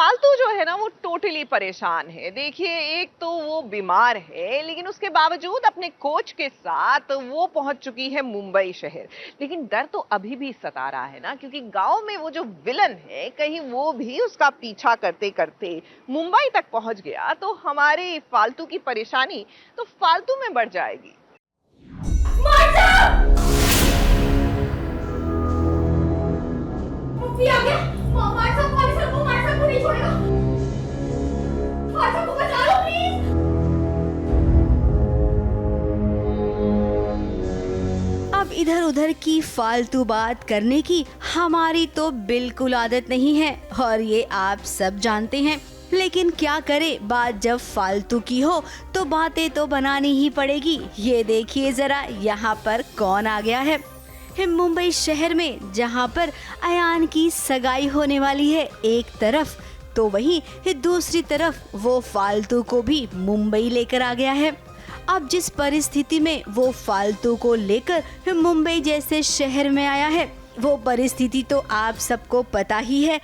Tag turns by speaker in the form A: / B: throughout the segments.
A: फालतू जो है ना वो टोटली परेशान है। देखिए, एक तो वो बीमार है, लेकिन उसके बावजूद अपने कोच के साथ वो पहुंच चुकी है मुंबई शहर। लेकिन डर तो अभी भी सता रहा है ना, क्योंकि गांव में वो जो विलन है, कहीं वो भी उसका पीछा करते करते मुंबई तक पहुंच गया तो हमारी फालतू की परेशानी तो फालतू में बढ़ जाएगी।
B: अब इधर उधर की फालतू बात करने की हमारी तो बिल्कुल आदत नहीं है और ये आप सब जानते हैं। लेकिन क्या करे, बात जब फालतू की हो तो बातें तो बनानी ही पड़ेगी। ये देखिए जरा यहाँ पर कौन आ गया है मुंबई शहर में, जहाँ पर अयान की सगाई होने वाली है एक तरफ, तो वहीं दूसरी तरफ वो फालतू को भी मुंबई लेकर आ गया है। अब जिस परिस्थिति में वो फालतू को लेकर मुंबई जैसे शहर में आया है, वो परिस्थिति तो आप सबको पता ही है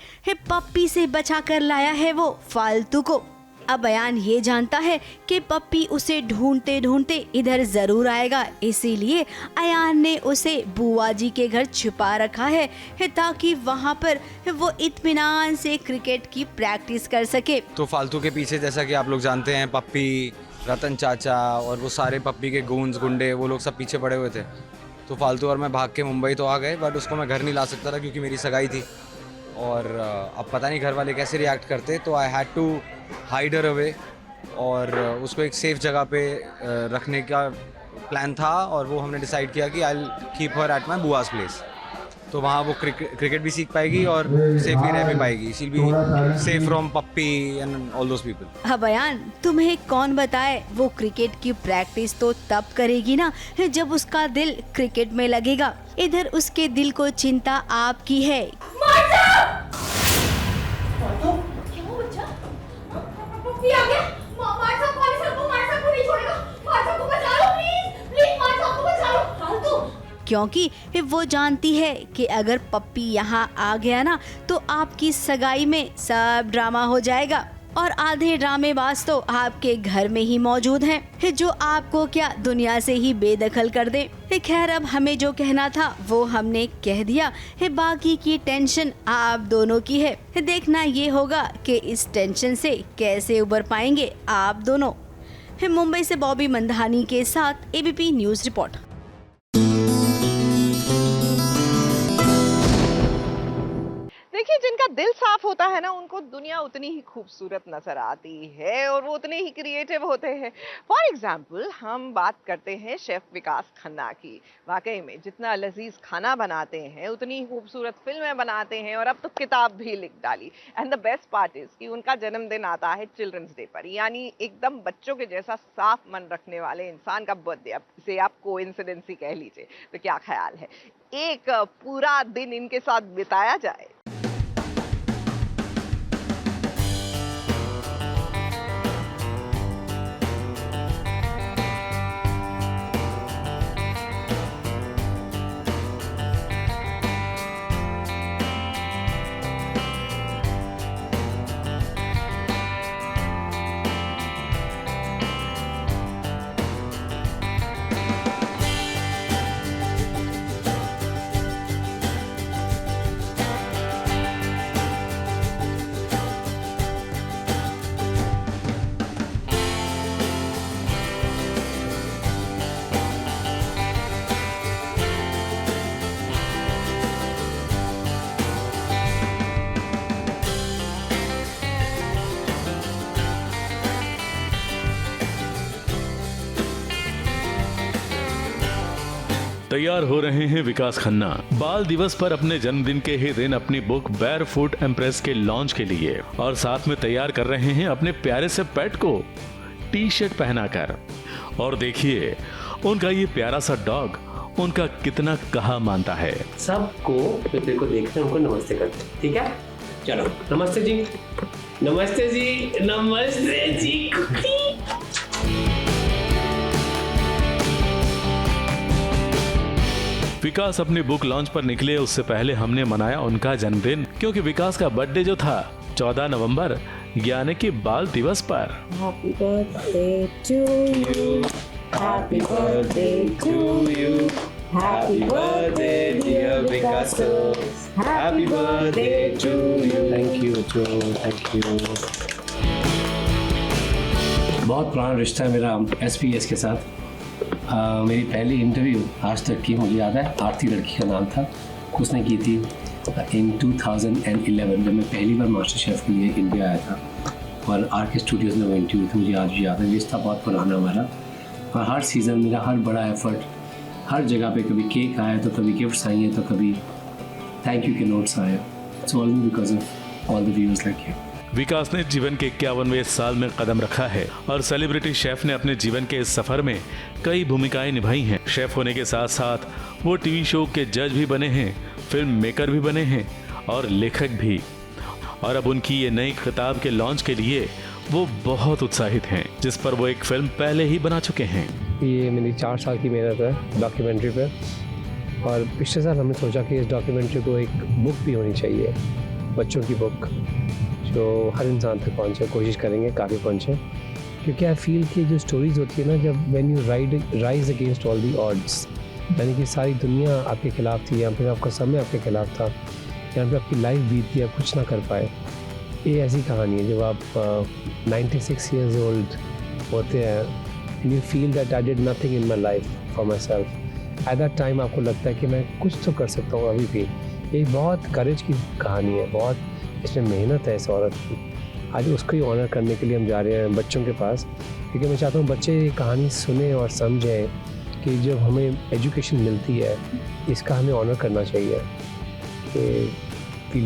B: पप्पी से बचा कर लाया है वो फालतू को। अब अयान ये जानता है कि पप्पी उसे ढूंढते ढूंढते इधर जरूर आएगा, इसीलिए अयान ने उसे बुआ जी के घर छुपा रखा है ताकि वहाँ पर वो इत्मीनान से क्रिकेट की प्रैक्टिस कर सके।
C: तो फालतू के पीछे जैसा कि आप लोग जानते हैं, पप्पी, रतन चाचा और वो सारे पप्पी के गूंज गुंडे वो लोग सब पीछे पड़े हुए थे। तो फालतू और मैं भाग के मुंबई तो आ गए, बट उसको मैं घर नहीं ला सकता था क्योंकि मेरी सगाई थी और अब पता नहीं घर वाले कैसे रिएक्ट करते। तो I had to hide her away और उसको एक सेफ जगह पे रखने का प्लान था और वो हमने डिसाइड किया कि I will keep her at my बुआज प्लेस। तो वहाँ वो क्रिकेट भी सीख पाएगी और सेफली रह भी पाएगी। She will be safe from puppy and all those people.
B: अब अयान, तुम्हें कौन बताए, वो क्रिकेट की प्रैक्टिस तो तब करेगी ना जब उसका दिल क्रिकेट में लगेगा। इधर उसके दिल को चिंता आपकी है। क्योंकि वो जानती है कि अगर पप्पी यहाँ आ गया ना तो आपकी सगाई में सब ड्रामा हो जाएगा और आधे ड्रामेबाज तो आपके घर में ही मौजूद हैं जो आपको क्या दुनिया से ही बेदखल कर दे। खैर, अब हमें जो कहना था वो हमने कह दिया बाकी की टेंशन आप दोनों की है। देखना ये होगा कि इस टेंशन से कैसे उबर पाएंगे आप दोनों। मुंबई से बॉबी मंधानी के साथ एबीपी न्यूज रिपोर्ट।
A: देखिए, जिनका दिल साफ होता है ना, उनको दुनिया उतनी ही खूबसूरत नजर आती है और वो उतने ही क्रिएटिव होते हैं। फॉर एग्जाम्पल, हम बात करते हैं शेफ विकास खन्ना की। वाकई में जितना लजीज खाना बनाते हैं उतनी ही खूबसूरत फिल्में बनाते हैं और अब तो किताब भी लिख डाली। And the best part is कि उनका जन्मदिन आता है चिल्ड्रंस डे पर, यानी एकदम बच्चों के जैसा साफ मन रखने वाले इंसान का बर्थडे। अब इसे आप कोइंसिडेंस ही कह लीजिए। तो क्या ख्याल है एक पूरा दिन इनके साथ बिताया जाए?
D: तैयार हो रहे हैं विकास खन्ना बाल दिवस पर अपने जन्मदिन के ही दिन अपनी बुक बैरफुट एम्प्रेस के लॉन्च के लिए, और साथ में तैयार कर रहे हैं अपने प्यारे से पेट को टी शर्ट पहनाकर। और देखिए उनका ये प्यारा सा डॉग उनका कितना कहा मानता है।
E: सबको पेपर को देखते हैं, उनको नमस्ते करते हैं, ठीक है? चलो नमस्ते जी, नमस्ते जी, नमस्ते जी।
D: विकास अपनी बुक लॉन्च पर निकले उससे पहले हमने मनाया उनका जन्मदिन, क्योंकि विकास का बर्थडे जो था 14 नवंबर यानी कि बाल दिवस पर।
F: Happy birthday to you. Happy birthday to you. Happy birthday dear Picasso. Happy birthday to you.
E: Thank you बच्चों, थैंक यू। बहुत पुराना रिश्ता है मेरा SPS के साथ। मेरी पहली इंटरव्यू आज तक की मुझे याद है, आरती लड़की का नाम था, उसने की थी इन 2011 जब मैं पहली बार मास्टर शेफ़ के लिए इंडिया आया था, और RK स्टूडियोज़ में वो इंटरव्यू थी। मुझे आज भी याद है, रिश्ता बहुत पुराना हमारा। और हर सीज़न मेरा हर बड़ा एफर्ट, हर जगह पे कभी केक आया तो कभी गिफ्ट्स आई हैं तो कभी थैंक यू के नोट्स आए। It's all because of all the viewers like you.
D: Vikas ने जीवन के 51वें साल में कदम रखा है और सेलिब्रिटी शेफ ने अपने जीवन के इस सफर में कई भूमिकाएं निभाई हैं। शेफ होने के साथ साथ वो टीवी शो के जज भी बने हैं, फिल्म मेकर भी बने हैं और लेखक भी। और अब उनकी ये नई किताब के लॉन्च के लिए वो बहुत उत्साहित हैं, जिस पर वो एक फिल्म पहले ही बना चुके हैं।
G: ये मेरी 4 साल की मेहनत है डॉक्यूमेंट्री पे, और पिछले साल हमने सोचा कि इस डॉक्यूमेंट्री को एक बुक भी होनी चाहिए, बच्चों की बुक जो हर इंसान तक पहुँचे। कोशिश करेंगे काफ़ी पहुँचे, क्योंकि आई फील कि जो स्टोरीज़ होती है ना, जब when you rise against all the odds, यानी कि सारी दुनिया आपके खिलाफ थी, या फिर आपका समय आपके खिलाफ था, या फिर आपकी लाइफ बीती, आप कुछ ना कर पाए। ये ऐसी कहानी है जब आप 96 ईयर्स ओल्ड होते हैं and you feel that I did nothing in my life for my self. At that time आपको लगता है कि मैं कुछ तो कर सकता हूँ अभी भी। ये बहुत करेज की कहानी है, बहुत इसमें मेहनत है इस औरत की। आज उसको ही ऑनर करने के लिए हम जा रहे हैं बच्चों के पास, क्योंकि मैं चाहता हूँ बच्चे ये कहानी सुने और समझें कि जब हमें एजुकेशन मिलती है इसका हमें ऑनर करना चाहिए। कि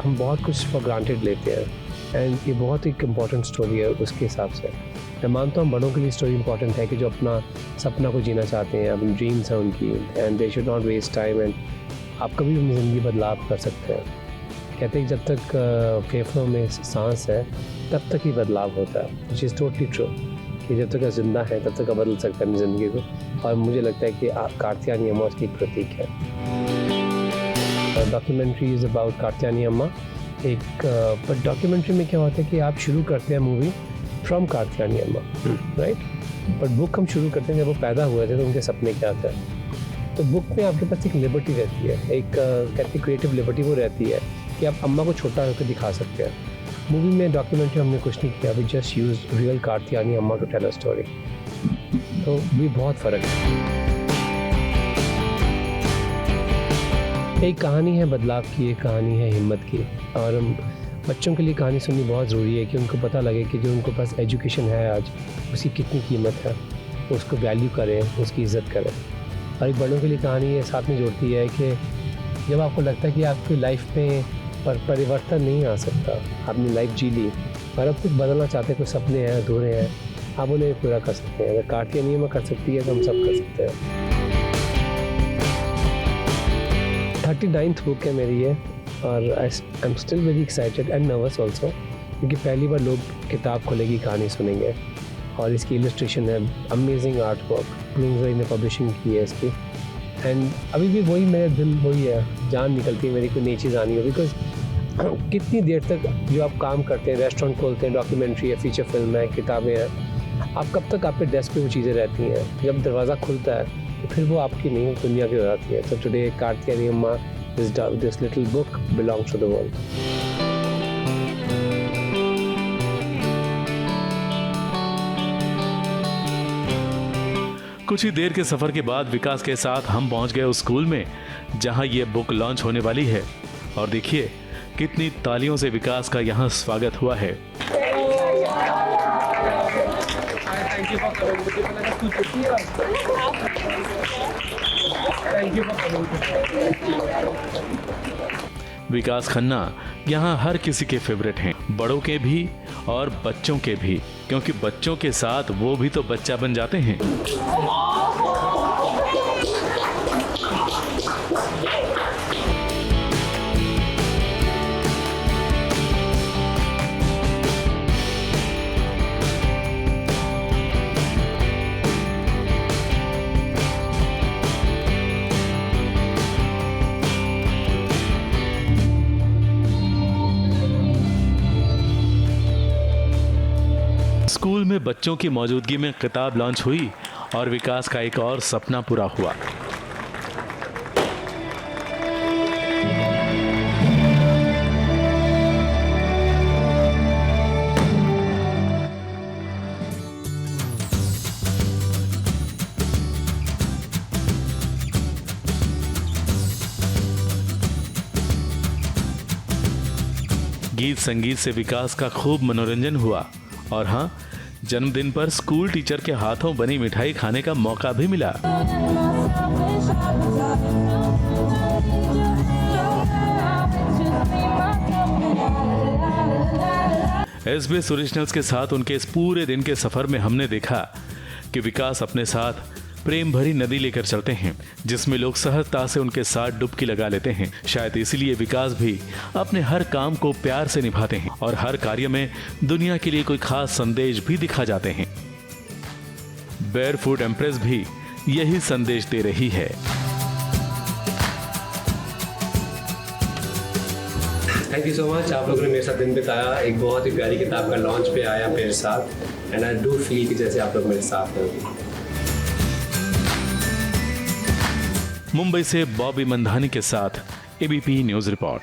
G: हम बहुत कुछ फॉर ग्रांटेड लेते हैं, एंड ये बहुत एक इम्पॉर्टेंट स्टोरी है उसके हिसाब से। मैं मानता हूँ बड़ों के लिए स्टोरी इंपॉर्टेंट है कि जो अपना सपना को जीना चाहते हैं, अपनी ड्रीम्स हैं उनकी, and they should not waste time, and आप कभी भी अपनी ज़िंदगी बदलाव कर सकते हैं। कहते हैं कि जब तक फेफड़ों में सांस है तब तक ही बदलाव होता है, विच इज़ टोटली ट्रू। कि जब तक ज़िंदा है तब तक आप बदल सकते हैं अपनी ज़िंदगी को, और मुझे लगता है कि कात्यायनी अम्मा उसकी एक प्रतीक है। डॉक्यूमेंट्री इज़ अबाउट कात्यायनी अम्मा। पर डॉक्यूमेंट्री में क्या होता है कि आप शुरू करते हैं मूवी फ्रॉम कात्यायनी अम्मा, राइट, बट बुक हम शुरू करते हैं जब वो पैदा हुए थे तो उनके सपने क्या थे। तो बुक में आपके पास एक लिबर्टी रहती है, एक कहते क्रिएटिव लिबर्टी वो रहती है कि आप अम्मा को छोटा होकर दिखा सकते हैं। मूवी में डॉक्यूमेंट्री हमने कुछ नहीं किया, we just use real Katyayani Amma to tell a story. तो भी बहुत फ़र्क है। एक कहानी है बदलाव की, एक कहानी है हिम्मत की, और बच्चों के लिए कहानी सुननी बहुत ज़रूरी है कि उनको पता लगे कि जो उनके पास एजुकेशन है आज उसकी कितनी कीमत है, उसको वैल्यू करें, उसकी इज़्ज़त करें। और एक बड़ों के लिए कहानी ये साथ में जोड़ती है कि जब आपको लगता है कि आपकी लाइफ में परिवर्तन नहीं आ सकता, आपने लाइफ जी ली और अब कुछ बदलना चाहते हैं, कुछ सपने हैं अधूरे हैं, आप उन्हें पूरा कर सकते हैं। अगर कात्यायनी अम्मा कर सकती है तो हम सब कर सकते हैं। 39th बुक है मेरी ये, और I am still very excited and nervous also, क्योंकि पहली बार लोग किताब खोलेगी, कहानी सुनेंगे, और इसकी इलस्ट्रेशन है, अमेजिंग आर्ट वर्क, ब्लूम्सबरी ने पब्लिशिंग की है इसकी। एंड अभी भी वही मेरा दिल वही है, जान निकलती है मेरी कोई नई चीज़ आनी हो, बिकॉज कितनी देर तक जो आप काम करते हैं, रेस्टोरेंट खोलते हैं, डॉक्यूमेंट्री है, फीचर फिल्म है, किताबें हैं, आप कब तक आपके डेस्क पे वो चीज़ें रहती हैं। जब दरवाज़ा खुलता है तो फिर वो आपकी नहीं, दुनिया की हो जाती है। तो today Katyayani Amma, this little book belongs to the world.
D: कुछ ही देर के सफर के बाद विकास के साथ हम पहुंच गए उस स्कूल में जहां ये बुक लॉन्च होने वाली है, और देखिए कितनी तालियों से विकास का यहां स्वागत हुआ है। विकास खन्ना यहाँ हर किसी के फेवरेट हैं, बड़ों के भी और बच्चों के भी, क्योंकि बच्चों के साथ वो भी तो बच्चा बन जाते हैं। स्कूल में बच्चों की मौजूदगी में किताब लॉन्च हुई और विकास का एक और सपना पूरा हुआ। गीत संगीत से विकास का खूब मनोरंजन हुआ और हाँ, जन्मदिन पर स्कूल टीचर के हाथों बनी मिठाई खाने का मौका भी मिला। SBS ओरिजिनल्स के साथ उनके इस पूरे दिन के सफर में हमने देखा कि विकास अपने साथ प्रेम भरी नदी लेकर चलते हैं, जिसमें लोग सहजता से उनके साथ डुबकी लगा लेते हैं। शायद इसीलिए विकास भी अपने हर काम को प्यार से निभाते हैं और हर कार्य में दुनिया के लिए कोई खास संदेश भी दिखा जाते हैं। बेयरफुट एम्प्रेस भी यही संदेश दे रही है।
E: थैंक यू सो मच, आप लोगों ने मेरे साथ दिन बिताया। एक बहुत ही प्यारी किताब का लॉन्च पे आया मेरे साथ एंड आई डू फील कि जैसे आप लोग मेरे साथ हैं।
D: मुंबई से बॉबी मंधानी के साथ ABP न्यूज रिपोर्ट।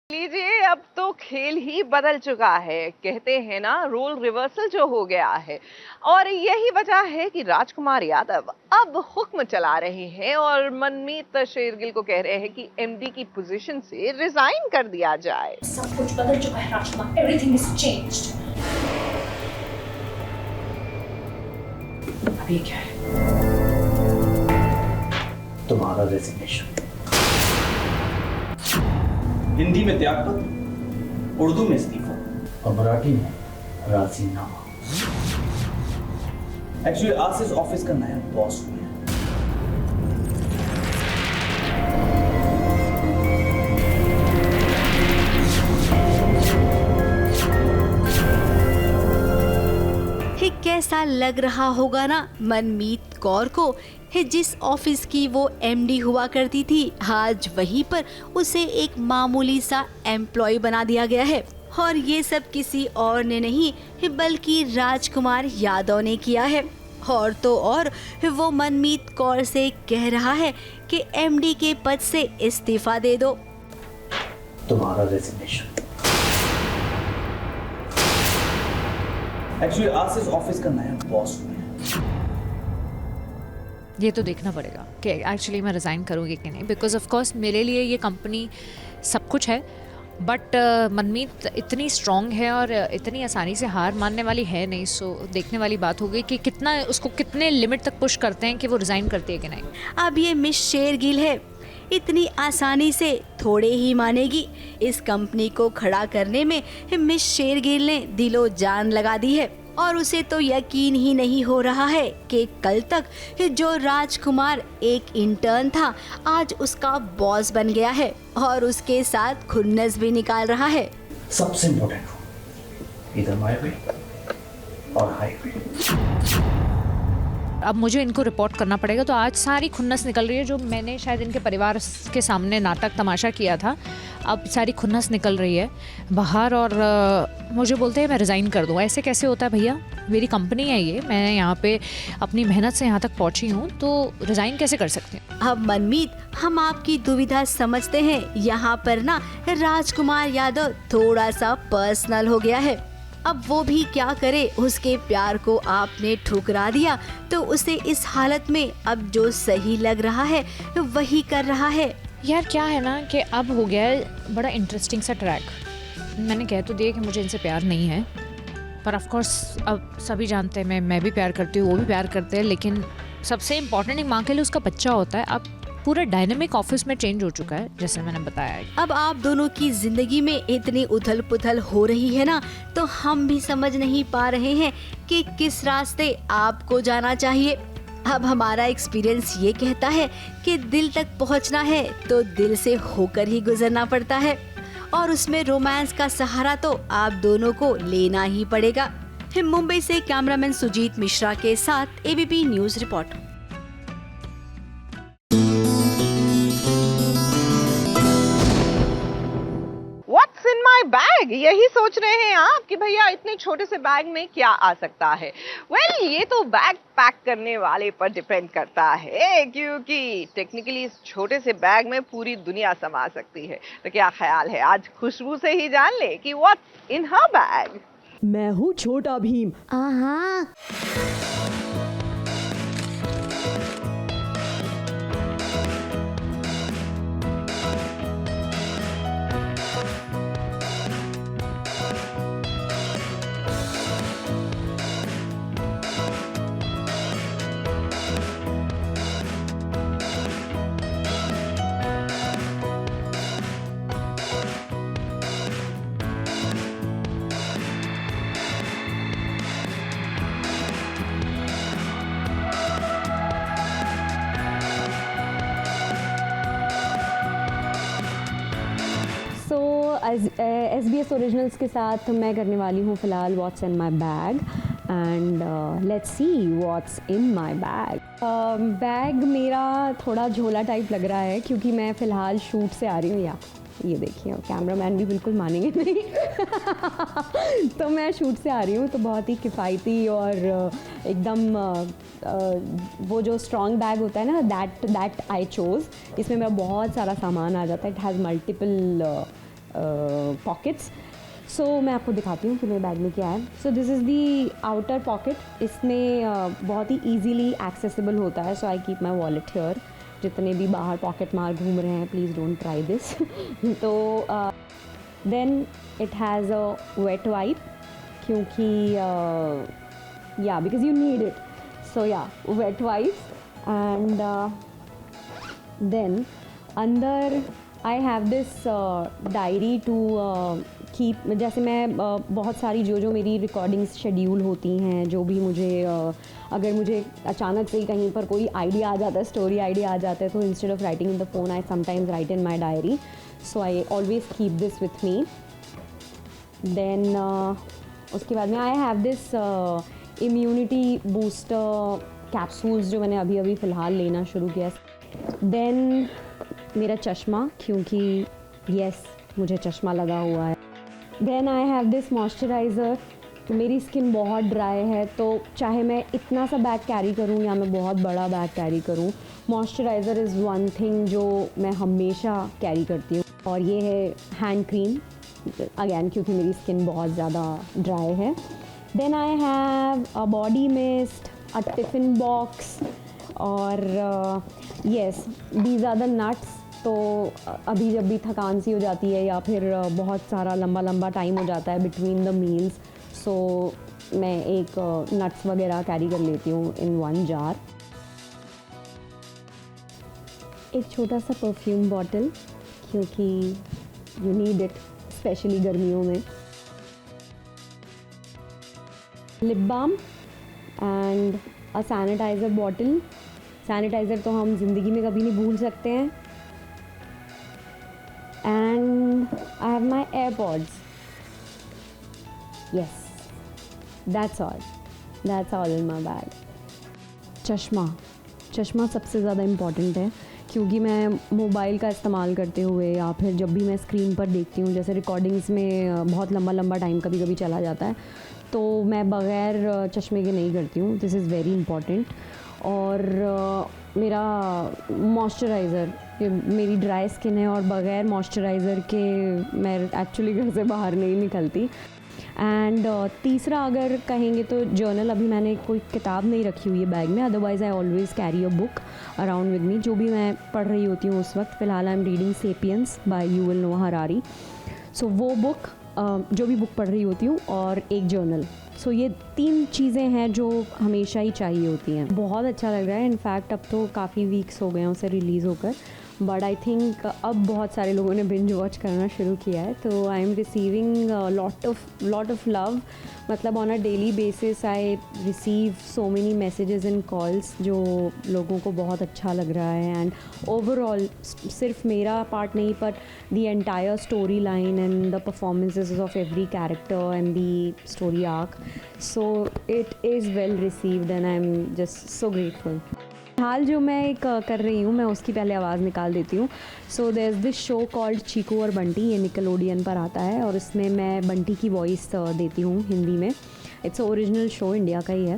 A: लीजिए, अब तो खेल ही बदल चुका है। कहते हैं ना, रोल रिवर्सल जो हो गया है, और यही वजह है कि राजकुमार यादव अब हुक्म चला रहे हैं और मनमीत शेरगिल को कह रहे हैं कि MD की पोजीशन से रिजाइन कर दिया जाए।
H: सब कुछ बदल चुका है राजकुमार, एवरीथिंग इज चेंज्ड। अभी क्या है?
I: तुम्हारा रेजिग्नेशन। हिंदी में त्यागपत्र, उर्दू में इस्तीफा और मराठी में राजीनामा। एक्चुअली आज से इस ऑफिस का नया बॉस हूं मैं।
B: ये कैसा लग रहा होगा ना मनमीत कौर को, जिस ऑफिस की वो MD हुआ करती थी, आज वहीं पर उसे एक मामूली सा एम्प्लॉय बना दिया गया है। और ये सब किसी और ने नहीं बल्कि राजकुमार यादव ने किया है। और तो और वो मनमीत कौर से कह रहा है कि MD के पद से इस्तीफा दे दो।
I: तुम्हारा रेजिग्नेशन। एक्चुअली आज से इस ऑफिस का नया बॉस हूं मैं।
J: ये तो देखना पड़ेगा कि एक्चुअली मैं रिज़ाइन करूँगी कि नहीं, बिकॉज ऑफ कोर्स मेरे लिए ये कंपनी सब कुछ है, बट मनमीत इतनी स्ट्रॉन्ग है और इतनी आसानी से हार मानने वाली है नहीं। सो देखने वाली बात होगी कि कितना उसको कितने लिमिट तक पुश करते हैं कि वो रिज़ाइन करती है कि नहीं।
B: अब ये मिस शेरगिल है, इतनी आसानी से थोड़े ही मानेगी। इस कंपनी को खड़ा करने में मिस शेरगिल ने दिलो जान लगा दी है और उसे तो यकीन ही नहीं हो रहा है कि कल तक जो राजकुमार एक इंटर्न था, आज उसका बॉस बन गया है और उसके साथ खुन्नस भी निकाल रहा है।
I: सबसे इम्पोर्टेंट इधर माय वे और हाईवे।
J: अब मुझे इनको रिपोर्ट करना पड़ेगा, तो आज सारी खुन्नस निकल रही है जो मैंने शायद इनके परिवार के सामने नाटक तमाशा किया था। अब सारी खुन्नस निकल रही है बाहर और मुझे बोलते हैं मैं रिज़ाइन कर दूँ। ऐसे कैसे होता है भैया, मेरी कंपनी है ये, मैं यहाँ पे अपनी मेहनत से यहाँ तक पहुँची हूँ, तो रिज़ाइन कैसे कर सकती हूँ।
B: अब मनमीत, हम आपकी दुविधा समझते हैं। यहाँ पर ना राजकुमार यादव थोड़ा सा पर्सनल हो गया है। अब वो भी क्या करे, उसके प्यार को आपने ठुकरा दिया तो उसे इस हालत में अब जो सही लग रहा है वही कर रहा है।
J: यार क्या है ना कि अब हो गया है बड़ा इंटरेस्टिंग सा ट्रैक। मैंने कह तो दिया कि मुझे इनसे प्यार नहीं है, पर ऑफ कोर्स अब सभी जानते हैं मैं भी प्यार करती हूँ, वो भी प्यार करते हैं, लेकिन सबसे इम्पोर्टेंट एक माँ के लिए उसका बच्चा होता है। अब पूरा डायनेमिक ऑफिस में चेंज हो चुका है, जैसे मैंने बताया।
B: अब आप दोनों की जिंदगी में इतनी उथल पुथल हो रही है ना, तो हम भी समझ नहीं पा रहे हैं कि किस रास्ते आपको जाना चाहिए। अब हमारा एक्सपीरियंस ये कहता है कि दिल तक पहुंचना है तो दिल से होकर ही गुजरना पड़ता है, और उसमें रोमांस का सहारा तो आप दोनों को लेना ही पड़ेगा। मुंबई से कैमरामैन सुजीत मिश्रा के साथ ABP news report.
A: What's in my bag? यही सोच रहे हैं आप कि भैया इतने छोटे से बैग में क्या आ सकता है। well, ये तो बैग पैक करने वाले पर डिपेंड करता है, क्योंकि टेक्निकली इस छोटे से बैग में पूरी दुनिया समा सकती है। तो क्या ख्याल है, आज खुशबू से ही जान ले कि what's in her bag?
F: मैं हूँ छोटा भीम। SBS ओरिजिनल्स के साथ मैं करने वाली हूँ फ़िलहाल what's in my bag and let's see what's in my bag. Bag मेरा थोड़ा झोला टाइप लग रहा है क्योंकि मैं फ़िलहाल शूट से आ रही हूँ। या ये देखिए, कैमरामैन भी बिल्कुल मानेंगे नहीं तो मैं शूट से आ रही हूँ, तो बहुत ही किफ़ायती और एकदम वो जो स्ट्रॉन्ग बैग होता है ना, दैट आई चोज़। इसमें मेरा बहुत सारा सामान आ जाता है। It has multiple pockets. So मैं आपको दिखाती हूँ कि मेरे बैग में क्या है। So this is the outer pocket. इसमें बहुत ही ईजीली एक्सेसिबल होता है। So I keep my wallet here. जितने भी बाहर पॉकेट मार घूम रहे हैं, प्लीज़ डोंट ट्राई दिस। तो then it has a wet wipe, क्योंकि या because you need it. So या वेट वाइप्स एंड देन अंदर I have this diary to keep. जैसे मैं बहुत सारी जो मेरी रिकॉर्डिंग्स शेड्यूल होती हैं, जो भी मुझे अगर मुझे अचानक से ही कहीं पर कोई आइडिया आ जाता है, स्टोरी आइडिया आ जाता है, तो instead of writing in the phone I sometimes write in my diary. So I always keep this with me. Then उसके बाद में I have this immunity booster capsules जो मैंने अभी अभी फ़िलहाल लेना शुरू किया। देन मेरा चश्मा, क्योंकि यस मुझे चश्मा लगा हुआ है। Then I have this moisturiser. मेरी स्किन बहुत ड्राई है, तो चाहे मैं इतना सा बैग कैरी करूं या मैं बहुत बड़ा बैग कैरी करूं, मॉइस्चराइज़र इज़ वन थिंग जो मैं हमेशा कैरी करती हूँ। और ये है हैंड क्रीम, अगेन क्योंकि मेरी स्किन बहुत ज़्यादा ड्राई है। Then I have a body mist, a tiffin box और yes these are the nuts. तो अभी जब भी थकान सी हो जाती है या फिर बहुत सारा लंबा टाइम हो जाता है बिटवीन द मील्स, सो मैं एक नट्स वगैरह कैरी कर लेती हूँ इन वन जार। एक छोटा सा परफ्यूम बॉटल, क्योंकि यू नीड इट स्पेशली गर्मियों में। Lip balm and a sanitiser bottle. Sanitiser तो हम ज़िंदगी में कभी नहीं भूल सकते हैं। And I have my AirPods. Yes, that's all in my bag. चश्मा सबसे ज़्यादा इम्पॉर्टेंट है, क्योंकि मैं मोबाइल का इस्तेमाल करते हुए या फिर जब भी मैं स्क्रीन पर देखती हूँ, जैसे रिकॉर्डिंग्स में बहुत लंबा टाइम कभी कभी चला जाता है, तो मैं बग़ैर चश्मे के नहीं करती हूँ। This is very important. और मेरा मॉइस्चराइज़र, मेरी ड्राई स्किन है और बग़ैर मॉइस्चराइज़र के मैं एक्चुअली घर से बाहर नहीं निकलती। एंड तीसरा अगर कहेंगे तो जर्नल। अभी मैंने कोई किताब नहीं रखी हुई है बैग में, otherwise I always carry a book around with me, जो भी मैं पढ़ रही होती हूँ उस वक्त। फ़िलहाल I am reading Sapiens by Yuval Noah Harari. सो वो बुक, जो भी बुक पढ़ रही होती हूँ, और एक जर्नल। सो ये 3 चीज़ें हैं जो हमेशा ही चाहिए होती हैं। बहुत अच्छा लग रहा है। इनफैक्ट अब तो काफ़ी वीक्स हो गए हैं उसे रिलीज़ होकर, बट आई थिंक अब बहुत सारे लोगों ने बिंज वॉच करना शुरू किया है, तो I am receiving lot of love. मतलब on a daily basis I receive so many messages and calls जो लोगों को बहुत अच्छा लग रहा है. एंड ओवरऑल सिर्फ मेरा पार्ट नहीं, but the entire story line and the performances of every character and the story arc, so it is well received and I am just so grateful. हाल जो मैं एक कर रही हूँ, मैं उसकी पहले आवाज़ निकाल देती हूँ. So there is this show called Chiku और बंटी, ये निकलोडियन पर आता है और इसमें मैं बंटी की वॉइस देती हूँ हिंदी में. इट्स ओरिजिनल शो, इंडिया का ही है.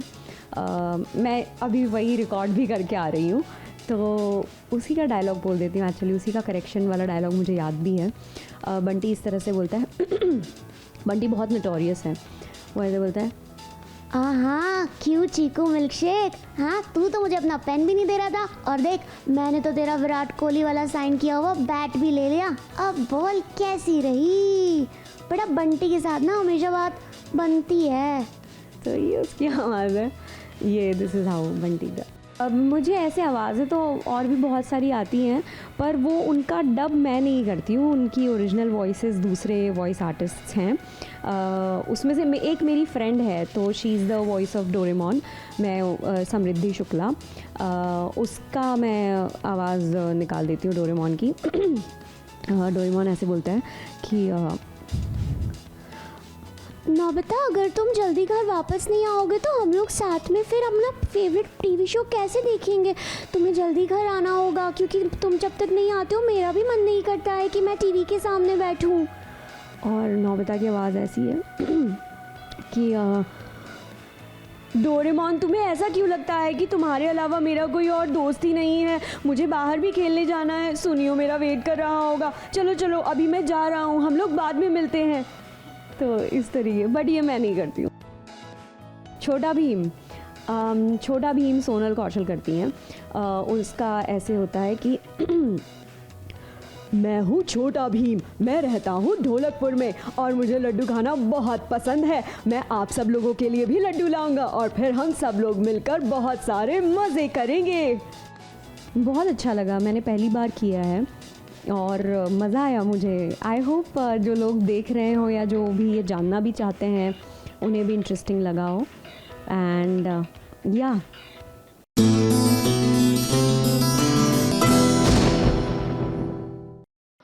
F: मैं अभी वही रिकॉर्ड भी करके आ रही हूँ, तो उसी का डायलॉग बोल देती हूँ. एक्चुअली उसी का करेक्शन वाला डायलॉग मुझे याद भी है. बंटी इस तरह से बोलता है. बंटी बहुत नोटोरियस है. वो ऐसे बोलता है,
K: हाँ क्यों चीकू मिल्क शेक, हाँ तू तो मुझे अपना पेन भी नहीं दे रहा था, और देख मैंने तो तेरा विराट कोहली वाला साइन किया हुआ बैट भी ले लिया. अब बोल कैसी रही. बड़ा बंटी के साथ ना हमेशा बात बनती है.
F: तो ये उसकी आवाज़ है. ये दिस इज़ हाउ बंटी का. अब मुझे ऐसे आवाज़ें तो और भी बहुत सारी आती हैं, पर वो उनका डब मैं नहीं करती हूँ. उनकी ओरिजिनल वॉइसेस दूसरे वॉइस आर्टिस्ट्स हैं. उसमें से एक मेरी फ्रेंड है, तो she is the voice of Doraemon. मैं समृद्धि शुक्ला, उसका मैं आवाज़ निकाल देती हूँ डोरेमोन की. डोरेमोन ऐसे बोलता है कि
K: नौबता, अगर तुम जल्दी घर वापस नहीं आओगे तो हम लोग साथ में फिर अपना फेवरेट टीवी शो कैसे देखेंगे. तुम्हें जल्दी घर आना होगा, क्योंकि तुम जब तक नहीं आते हो मेरा भी मन नहीं करता है कि मैं टीवी के सामने बैठूं. और नौबता की आवाज़ ऐसी है कि डोरेमोन, तुम्हें ऐसा क्यों लगता है कि तुम्हारे अलावा मेरा कोई और दोस्त ही नहीं है. मुझे बाहर भी खेलने जाना है. सुनियो मेरा वेट कर रहा होगा. चलो चलो अभी मैं जा रहा हूँ, हम लोग बाद में मिलते हैं. तो इस तरीके. बट ये मैं नहीं करती हूँ. छोटा भीम सोनल कौशल करती हैं. उसका ऐसे होता है कि मैं हूँ छोटा भीम, मैं रहता हूँ ढोलकपुर में और मुझे लड्डू खाना बहुत पसंद है. मैं आप सब लोगों के लिए भी लड्डू लाऊंगा और फिर हम सब लोग मिलकर बहुत सारे मज़े करेंगे. बहुत अच्छा लगा, मैंने पहली बार किया है और मज़ा आया मुझे. आई होप जो लोग देख रहे हो या जो भी ये जानना भी चाहते हैं उन्हें भी इंटरेस्टिंग लगा हो. एंड या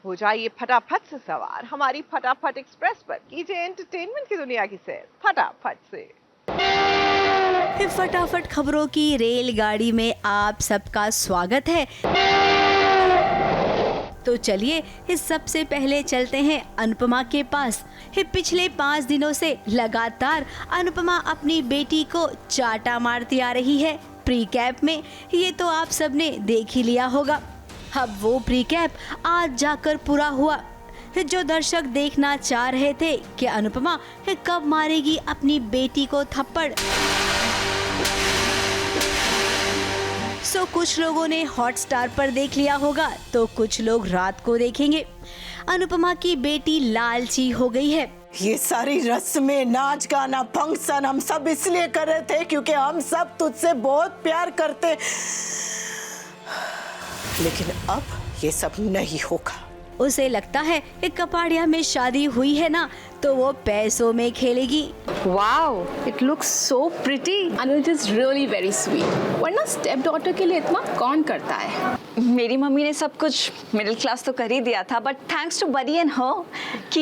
A: हो जाइए फटाफट से सवार हमारी फटाफट एक्सप्रेस पर, कीजिए एंटरटेनमेंट की दुनिया की सैर फटाफट से.
B: फटाफट खबरों की रेलगाड़ी में आप सबका स्वागत है. तो चलिए इस सबसे पहले चलते हैं अनुपमा के पास. पिछले 5 दिनों से लगातार अनुपमा अपनी बेटी को चाटा मारती आ रही है प्री कैप में. ये तो आप सबने देख ही लिया होगा. अब वो प्री कैप आज जाकर पूरा हुआ. जो दर्शक देखना चाह रहे थे कि अनुपमा कब मारेगी अपनी बेटी को थप्पड़, सो कुछ लोगों ने हॉटस्टार पर देख लिया होगा तो कुछ लोग रात को देखेंगे. अनुपमा की बेटी लालची हो गई है.
L: ये सारी रस्में, नाच गाना, फंक्शन हम सब इसलिए कर रहे थे क्योंकि हम सब तुझसे बहुत प्यार करते, लेकिन अब ये सब नहीं होगा.
B: उसे लगता है कि कपाड़िया में शादी हुई है ना, तो वो पैसों में खेलेगी.
M: Wow, it looks so pretty and it is really very sweet. वरना स्टेप डॉटर के लिए इतना कौन करता है.
N: मेरी मम्मी ने सब कुछ मिडिल क्लास तो कर ही दिया था, but thanks to buddy and her कि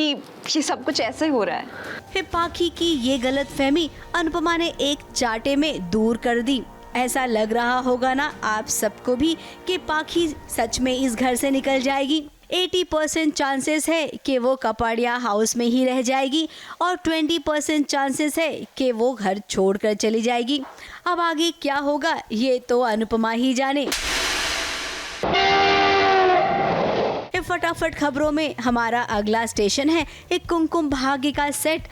N: ये सब कुछ ऐसे हो रहा है.
B: पाखी की ये गलतफहमी अनुपमा ने एक चाटे में दूर कर दी. ऐसा लग रहा होगा ना आप सबको भी कि पाखी सच में इस घर से निकल जाएगी. 80% चांसेस है कि वो कपाड़िया हाउस में ही रह जाएगी और 20% चांसेस है कि वो घर छोड़कर चली जाएगी. अब आगे क्या होगा ये तो अनुपमा ही जाने. फटाफट खबरों में हमारा अगला स्टेशन है एक कुमकुम भाग्य का सेट,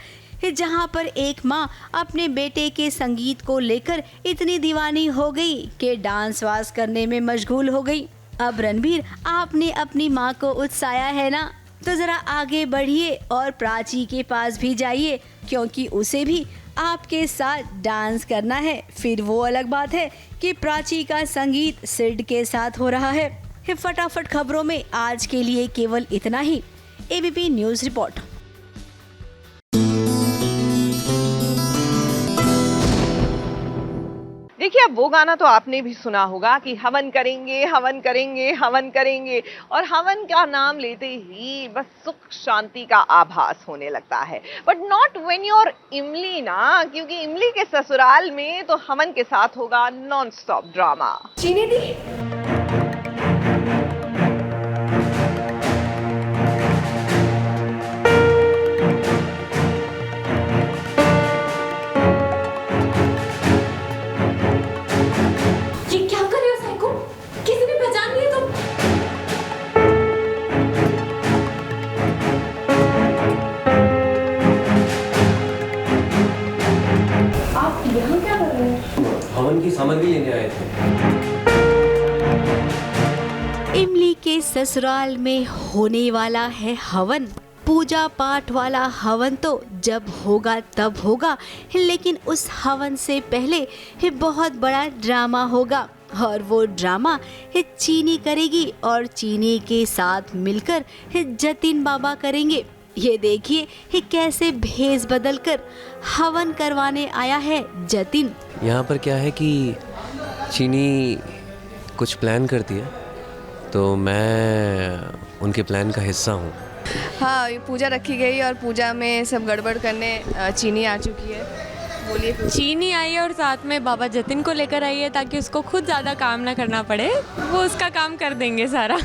B: जहां पर एक माँ अपने बेटे के संगीत को लेकर इतनी दीवानी हो गई कि डांस वास करने में मशगूल हो गई. अब रणबीर, आपने अपनी माँ को उत्साया है ना, तो जरा आगे बढ़िए और प्राची के पास भी जाइए, क्योंकि उसे भी आपके साथ डांस करना है. फिर वो अलग बात है कि प्राची का संगीत सिड के साथ हो रहा है. फटाफट खबरों में आज के लिए केवल इतना ही। ABP news report.
A: देखिए, अब वो गाना तो आपने भी सुना होगा कि हवन करेंगे, हवन करेंगे, हवन करेंगे, और हवन का नाम लेते ही बस सुख शांति का आभास होने लगता है। बट नॉट व्हेन यूर इमली ना, क्योंकि इमली के ससुराल में तो हवन के साथ होगा नॉन स्टॉप ड्रामा।
H: चीनी दी,
E: हवन की सामग्री लेने आए थे।
B: इमली के ससुराल में होने वाला है हवन। पूजा पाठ वाला हवन तो जब होगा तब होगा, लेकिन उस हवन से पहले बहुत बड़ा ड्रामा होगा, और वो ड्रामा चीनी करेगी और चीनी के साथ मिलकर जतिन बाबा करेंगे। ये देखिए कैसे भेष बदलकर हवन करवाने आया है जतिन।
O: यहाँ पर क्या है कि चीनी कुछ प्लान करती है, तो मैं उनके प्लान का हिस्सा हूँ।
P: हाँ, पूजा रखी गई और पूजा में सब गड़बड़ करने चीनी आ चुकी है। बोलिए।
Q: चीनी आई है और साथ में बाबा जतिन को लेकर आई है, ताकि उसको खुद ज़्यादा काम ना करना पड़े, वो उसका काम कर देंगे सारा।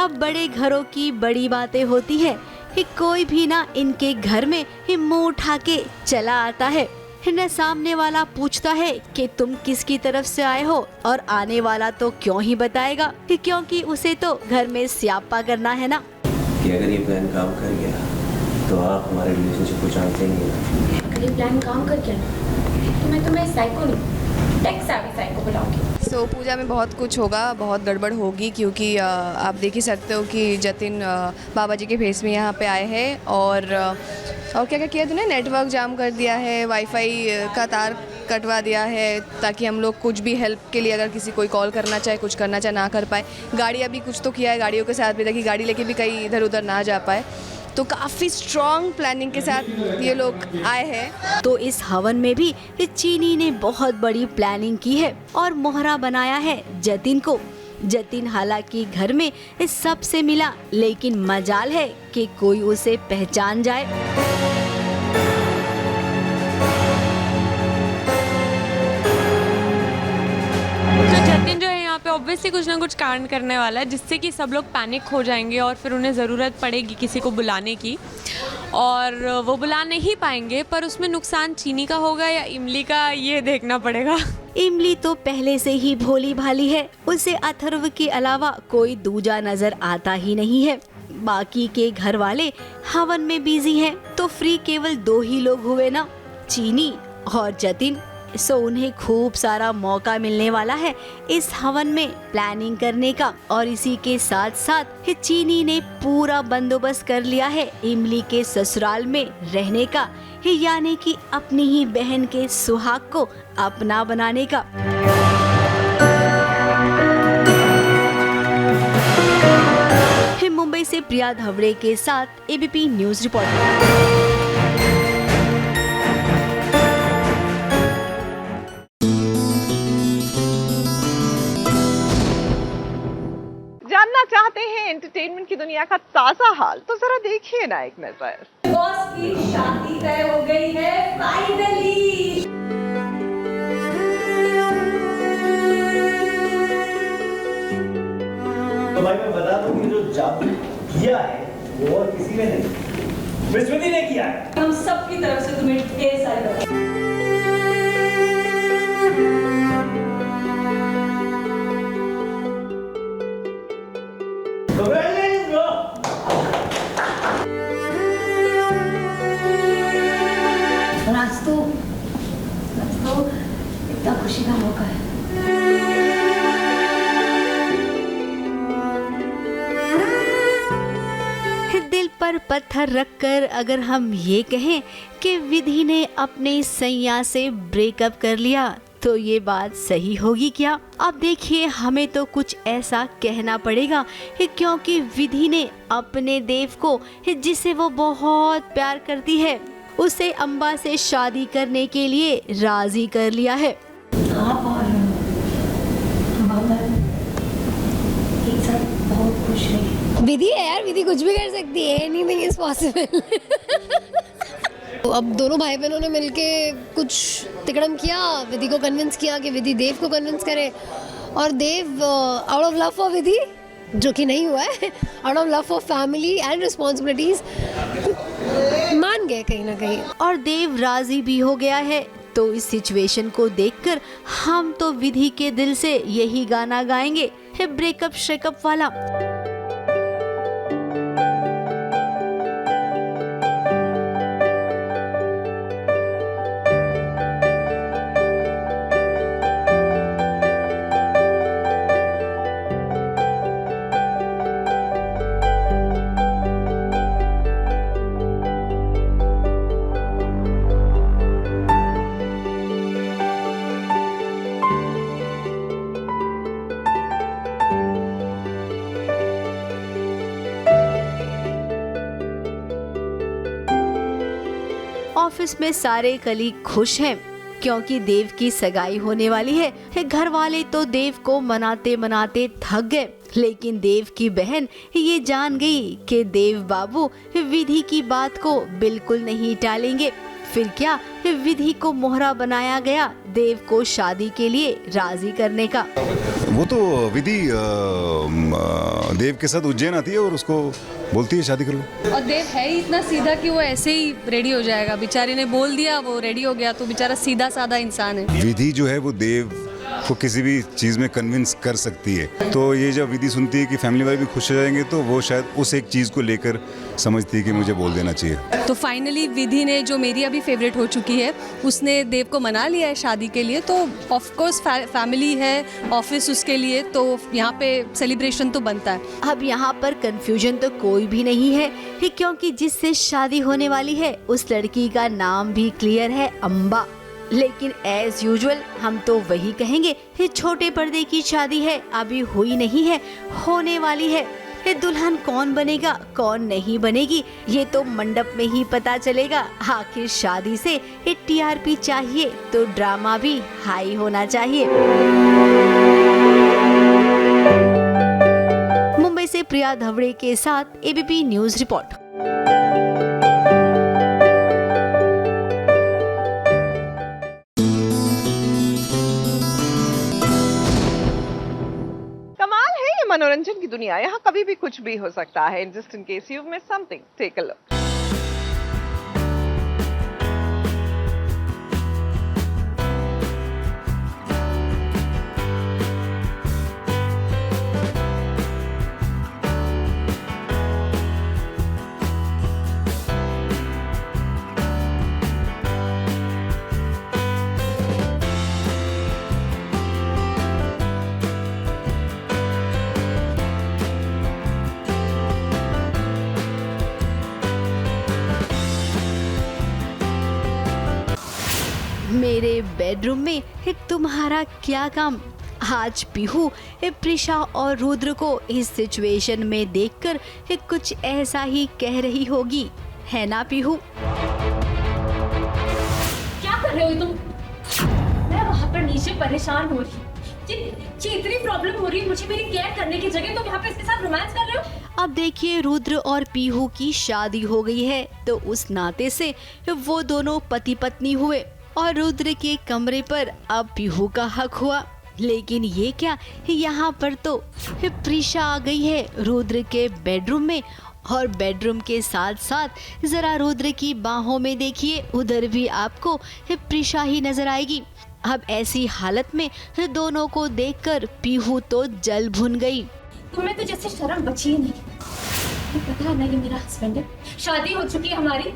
B: अब बड़े घरों की बड़ी बातें होती है कि कोई भी ना इनके घर में मुंह उठा के चला आता है, न सामने वाला पूछता है कि तुम किसकी तरफ से आए हो, और आने वाला तो क्यों ही बताएगा, क्योंकि उसे तो घर में स्यापा करना है ना।
O: कि अगर ये प्लान काम कर गया तो आप हमारे रिलेशनशिप को जानते ही हैं।
H: अगर ये प्लान काम कर गया तो मैं तुम्हें साइको नहीं, टेक सेवी साइको बुलाऊंगी।
P: सो पूजा में बहुत कुछ होगा, बहुत गड़बड़ होगी, क्योंकि आप देख ही सकते हो कि जतिन बाबा जी के भेस में यहाँ पे आए हैं, और क्या क्या किया तूने, नेटवर्क जाम कर दिया है, वाईफाई का तार कटवा दिया है, ताकि हम लोग कुछ भी हेल्प के लिए अगर किसी कोई कॉल करना चाहे, कुछ करना चाहे, ना कर पाए। गाड़ी अभी कुछ तो किया है गाड़ियों के साथ भी, ताकि गाड़ी लेके भी कहीं इधर उधर ना जा पाए। तो काफ़ी स्ट्रॉन्ग प्लानिंग के साथ ये लोग आए हैं।
B: तो इस हवन में भी चीनी ने बहुत बड़ी प्लानिंग की है और मोहरा बनाया है जतिन को। जतिन हालांकि घर में सबसे मिला, लेकिन मजाल है कि कोई उसे पहचान जाए।
Q: जतिन जो है यहाँ पे ऑब्वियसली कुछ ना कुछ कांड करने वाला है, जिससे कि सब लोग पैनिक हो जाएंगे और फिर उन्हें ज़रूरत पड़ेगी किसी को बुलाने की, और वो बुला नहीं पाएंगे। पर उसमें नुकसान चीनी का होगा या इमली का, ये देखना पड़ेगा।
B: इमली तो पहले से ही भोली भाली है, उसे अथर्व के अलावा कोई दूजा नजर आता ही नहीं है। बाकी के घर वाले हवन में बिजी हैं, तो फ्री केवल 2 ही लोग हुए ना, चीनी और जतिन। सो उन्हें खूब सारा मौका मिलने वाला है इस हवन में प्लानिंग करने का, और इसी के साथ साथ चीनी ने पूरा बंदोबस्त कर लिया है इमली के ससुराल में रहने का, यानी कि अपनी ही बहन के सुहाग को अपना बनाने का। मुंबई से प्रिया धवड़े के साथ एबीपी न्यूज रिपोर्ट।
A: जानना चाहते हैं एंटरटेनमेंट की दुनिया का ताजा हाल, तो जरा देखिए ना एक नजर।
H: बॉस की शादी तय हो गई है फाइनली।
I: तो भाई मैं बता दूं कि जो जादू किया है वो और किसी ने नहीं, विस्मृति ने किया है।
H: हम सब की तरफ से तुम्हें ढेर सारे आज तो इतना खुशी का मौका है।
B: दिल पर पत्थर रखकर अगर हम ये कहें कि विधि ने अपने सैया से ब्रेकअप कर लिया, तो ये बात सही होगी क्या? अब देखिए, हमें तो कुछ ऐसा कहना पड़ेगा क्योंकि विधि ने अपने देव को, जिसे वो बहुत प्यार करती है, उसे अम्बा से शादी करने के लिए राजी कर लिया है।
H: आप और एक साथ बहुत खुश रहिए।
R: विधि है यार, विधि कुछ भी कर सकती है, एनीथिंग इज पॉसिबल। अब दोनों भाई बहनों ने मिलके कुछ तिकड़म किया, विधि को कन्विंस किया कि विधि देव को कन्विंस करे, और देव आउट ऑफ लव फॉर विधि, जो कि नहीं हुआ है, out of love for family and responsibilities मान गए कहीं ना कहीं,
B: और देव राजी भी हो गया है। तो इस सिचुएशन को देखकर हम तो विधि के दिल से यही गाना गाएंगे, ब्रेकअप श्रेकअप वाला। ऑफिस में सारे कलीग खुश हैं क्योंकि देव की सगाई होने वाली है। घर वाले तो देव को मनाते मनाते थक गए, लेकिन देव की बहन ये जान गई कि देव बाबू विधि की बात को बिल्कुल नहीं टालेंगे। फिर क्या, विधि को मोहरा बनाया गया देव को शादी के लिए राजी करने का।
S: वो तो विधि देव के साथ उज्जैन आती है और उसको बोलती है शादी कर लो।
T: और देव है ही इतना सीधा कि वो ऐसे ही रेडी हो जाएगा। बेचारी ने बोल दिया, वो रेडी हो गया, तो बेचारा सीधा साधा इंसान है।
S: विधि जो है वो देव को किसी भी चीज़ में कन्विंस कर सकती है। तो ये जब विधि सुनती है कि फैमिली वाले भी खुश हो जाएंगे, तो वो शायद उस एक चीज़ को लेकर समझती है कि मुझे बोल देना चाहिए।
T: तो फाइनली विधि ने, जो मेरी अभी फेवरेट हो चुकी है, उसने देव को मना लिया है शादी के लिए। तो ऑफ कोर्स फैमिली है, ऑफिस उसके लिए, तो यहाँ पे सेलिब्रेशन तो बनता है।
B: अब यहाँ पर कंफ्यूजन तो कोई भी नहीं है, क्योंकि जिससे शादी होने वाली है उस लड़की का नाम भी क्लियर है, अम्बा। लेकिन एज यूजुअल हम तो वही कहेंगे, छोटे पर्दे की शादी है, अभी हुई नहीं है, होने वाली है। दुल्हन कौन बनेगा कौन नहीं बनेगी ये तो मंडप में ही पता चलेगा। आखिर शादी से TRP चाहिए तो ड्रामा भी हाई होना चाहिए। मुंबई से प्रिया धवड़े के साथ ABP न्यूज रिपोर्ट।
A: मनोरंजन की दुनिया, यहाँ कभी भी कुछ भी हो सकता है। Just in case you miss something, take a look.
B: मेरे बेडरूम में तुम्हारा क्या काम। आज पीहू प्रिशा और रुद्र को इस सिचुएशन में देखकर कुछ ऐसा ही कह रही होगी, है ना पीहू?
H: क्या कर रहे हो तुम? मैं वहाँ पर नीचे परेशान हो रही, इतनी प्रॉब्लम हो रही है मुझे, मेरी केयर करने की जगह तुम यहाँ पे इसके साथ रोमांस कर रहे हो।
B: अब देखिए, रुद्र और पीहू की शादी हो गई है, तो उस नाते से वो दोनों पति पत्नी हुए और रुद्र के कमरे पर अब पीहू का हक हुआ। लेकिन ये क्या, यहाँ पर तो प्रिशा आ गई है रुद्र के बेडरूम में, और बेडरूम के साथ साथ जरा रुद्र की बाहों में देखिए, उधर भी आपको प्रिशा ही नजर आएगी। अब ऐसी हालत में दोनों को देखकर पीहू तो जल भुन गई।
H: तुम्हें तो जैसे शर्म बची ही नहीं। पता है ना, ये मेरा हस्बैंड है, शादी हो चुकी है हमारी,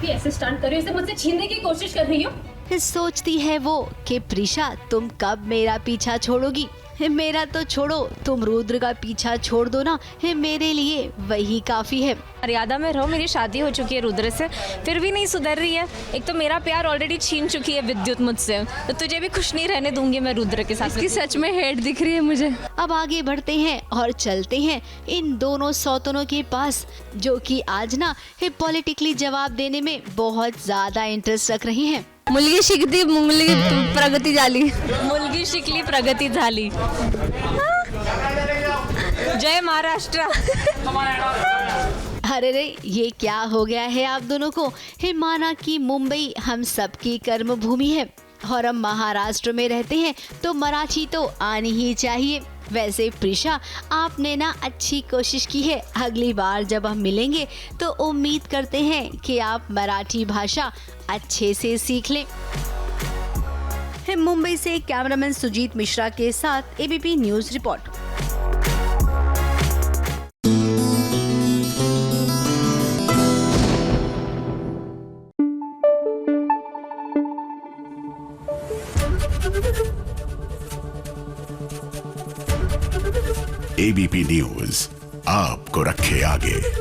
H: भी ऐसे स्टंट कर रही हो, इसे मुझसे छीनने की कोशिश कर रही हो।
B: सोचती है वो कि प्रिशा तुम कब मेरा पीछा छोड़ोगी। मेरा तो छोड़ो, तुम रुद्र का पीछा छोड़ दो ना, मेरे लिए वही काफी है।
U: मर्यादा में रहो, मेरी शादी हो चुकी है रुद्र से, फिर भी नहीं सुधर रही है। एक तो मेरा प्यार ऑलरेडी छीन चुकी है विद्युत मुझसे, तो तुझे भी खुश नहीं रहने दूंगी मैं रुद्र के साथ।
T: इसकी सच में हेट दिख रही है मुझे।
B: अब आगे बढ़ते हैं और चलते हैं इन दोनों सौतनों के पास, जो कि आज ना पॉलिटिकली जवाब देने में बहुत ज्यादा इंटरेस्ट रख रही हैं।
U: मुलगी शिकली मुलगी प्रगति झाली, मुलगी शिकली प्रगति झाली। जय महाराष्ट्र।
B: अरे रे, ये क्या हो गया है आप दोनों को? माना कि मुंबई हम सबकी कर्म भूमि है और हम महाराष्ट्र में रहते हैं तो मराठी तो आनी ही चाहिए। वैसे प्रिशा, आपने ना अच्छी कोशिश की है। अगली बार जब हम मिलेंगे तो उम्मीद करते हैं कि आप मराठी भाषा अच्छे से सीख लें। मुंबई से कैमरामैन सुजीत मिश्रा के साथ ABP news report.
V: ABP news आपको रखे आगे।